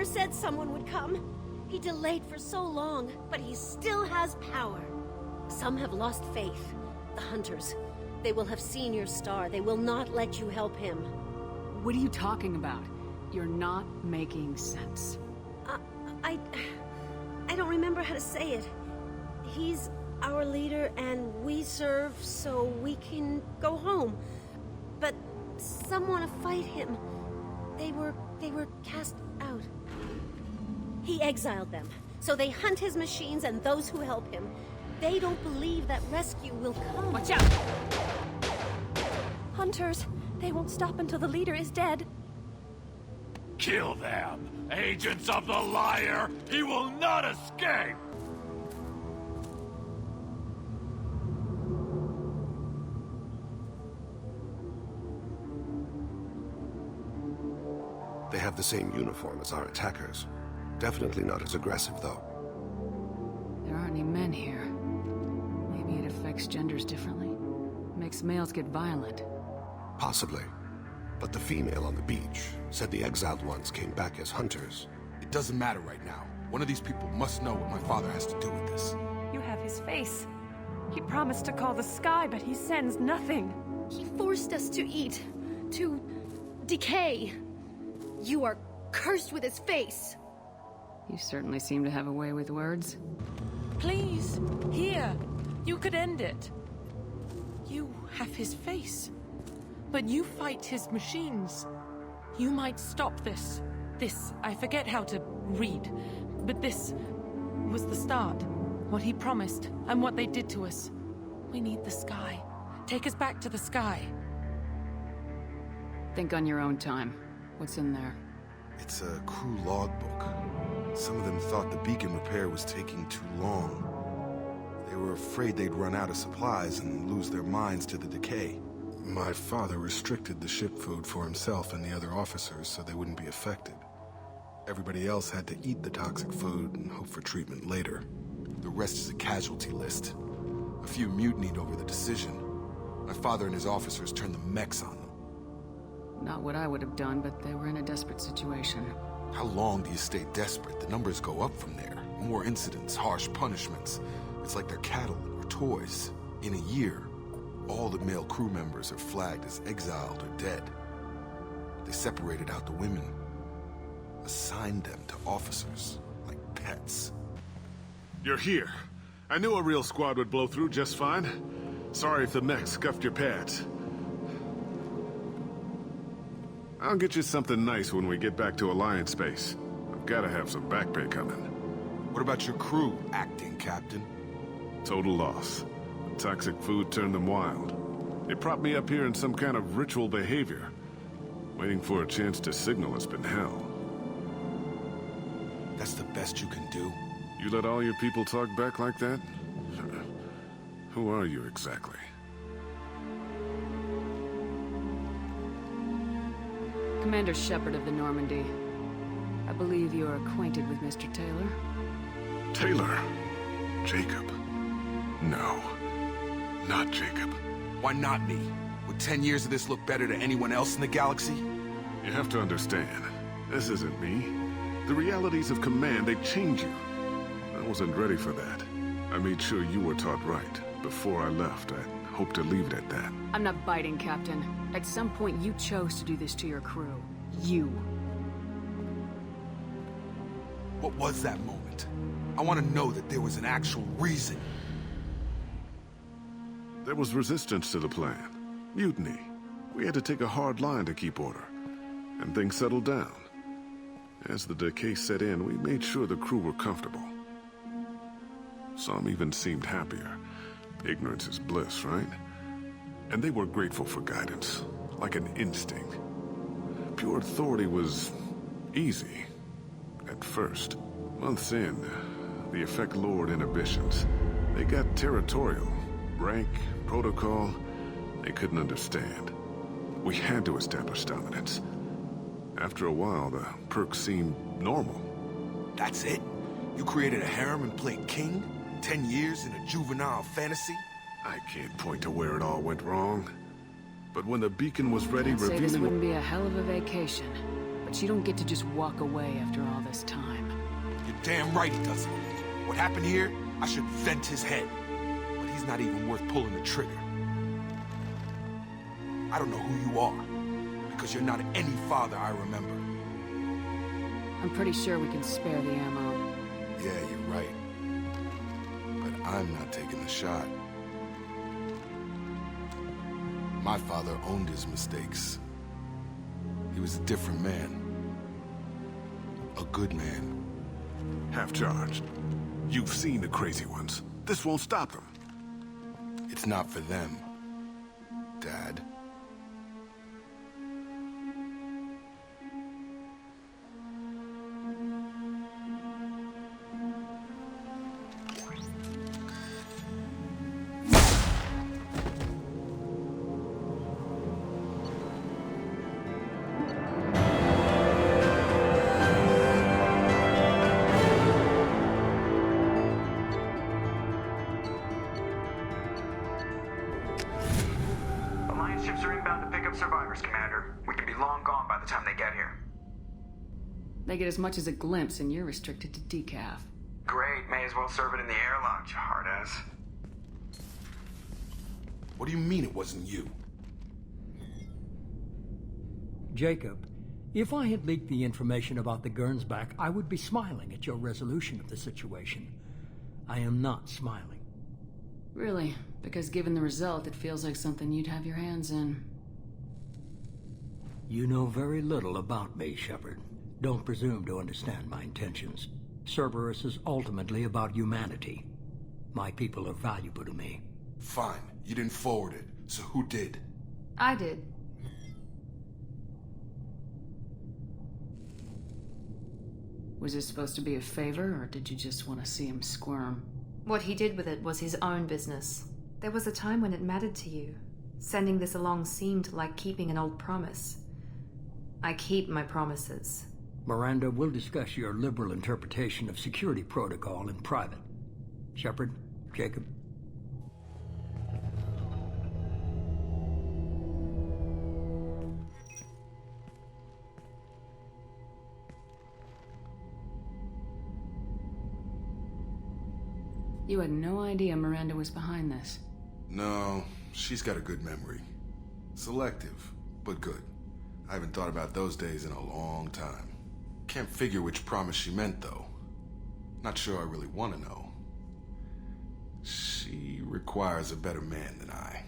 said someone would come. He delayed for so long, but he still has power. Some have lost faith. The hunters. They will have seen your star. They will not let you help him. What are you talking about? You're not making sense. I don't remember how to say it. He's our leader and we serve so we can go home. But some want to fight him. They were cast out. He exiled them. So they hunt his machines and those who help him. They don't believe that rescue will come. Watch out! Hunters, they won't stop until the leader is dead. Kill them! Agents of the liar! He will not escape! They have the same uniform as our attackers. Definitely not as aggressive, though. There aren't any men here. Maybe it affects genders differently. Makes males get violent. Possibly. But the female on the beach said the exiled ones came back as hunters. It doesn't matter right now. One of these people must know what my father has to do with this. You have his face. He promised to call the sky, but he sends nothing. He forced us to eat, to decay. You are cursed with his face. You certainly seem to have a way with words. Please, here. You could end it. You have his face. But you fight his machines. You might stop this. This, I forget how to read. But this was the start. What he promised, and what they did to us. We need the sky. Take us back to the sky. Think on your own time. What's in there? It's a crew logbook. Some of them thought the beacon repair was taking too long. They were afraid they'd run out of supplies and lose their minds to the decay. My father restricted the ship food for himself and the other officers so they wouldn't be affected. Everybody else had to eat the toxic food and hope for treatment later. The rest is a casualty list. A few mutinied over the decision. My father and his officers turned the mechs on them. Not what I would have done, but they were in a desperate situation. How long do you stay desperate? The numbers go up from there. More incidents, harsh punishments. It's like they're cattle or toys. In a year, all the male crew members are flagged as exiled or dead. They separated out the women, assigned them to officers, like pets. You're here. I knew a real squad would blow through just fine. Sorry if the mech scuffed your pads. I'll get you something nice when we get back to Alliance space. I've gotta have some back pay coming. What about your crew, acting captain? Total loss. The toxic food turned them wild. They propped me up here in some kind of ritual behavior. Waiting for a chance to signal has been hell. That's the best you can do? You let all your people talk back like that? Who are you exactly? Commander Shepard of the Normandy. I believe you are acquainted with Mr. Taylor. Taylor? Jacob? No. Not Jacob. Why not me? Would 10 years of this look better to anyone else in the galaxy? You have to understand, this isn't me. The realities of command, they change you. I wasn't ready for that. I made sure you were taught right. Before I left, I hoped to leave it at that. I'm not biting, Captain. At some point, you chose to do this to your crew. You. What was that moment? I want to know that there was an actual reason. There was resistance to the plan. Mutiny. We had to take a hard line to keep order. And things settled down. As the decay set in, we made sure the crew were comfortable. Some even seemed happier. Ignorance is bliss, right? And they were grateful for guidance, like an instinct. Pure authority was easy, at first. Months in, the effect lowered inhibitions. They got territorial. Rank, protocol, they couldn't understand. We had to establish dominance. After a while, the perks seemed normal. That's it? You created a harem and played king? 10 years in a juvenile fantasy? I can't point to where it all went wrong. But when the beacon was ready, I'd say this revealing... wouldn't be a hell of a vacation. But you don't get to just walk away after all this time. You're damn right he doesn't. What happened here, I should vent his head. But he's not even worth pulling the trigger. I don't know who you are, because you're not any father I remember. I'm pretty sure we can spare the ammo. Yeah, you're right. But I'm not taking the shot. My father owned his mistakes. He was a different man. A good man. Half-charged. You've seen the crazy ones. This won't stop them. It's not for them, Dad. Ships are inbound to pick up survivors, Commander. We can be long gone by the time they get here. They get as much as a glimpse, and you're restricted to decaf. Great, may as well serve it in the airlock, you hard ass. What do you mean it wasn't you? Jacob, if I had leaked the information about the Gernsback, I would be smiling at your resolution of the situation. I am not smiling. Really? Because given the result, it feels like something you'd have your hands in. You know very little about me, Shepard. Don't presume to understand my intentions. Cerberus is ultimately about humanity. My people are valuable to me. Fine. You didn't forward it, so who did? I did. Was it supposed to be a favor, or did you just want to see him squirm? What he did with it was his own business. There was a time when it mattered to you. Sending this along seemed like keeping an old promise. I keep my promises. Miranda, we'll discuss your liberal interpretation of security protocol in private. Shepard, Jacob. You had no idea Miranda was behind this. No, she's got a good memory. Selective, but good. I haven't thought about those days in a long time. Can't figure which promise she meant, though. Not sure I really want to know. She requires a better man than I.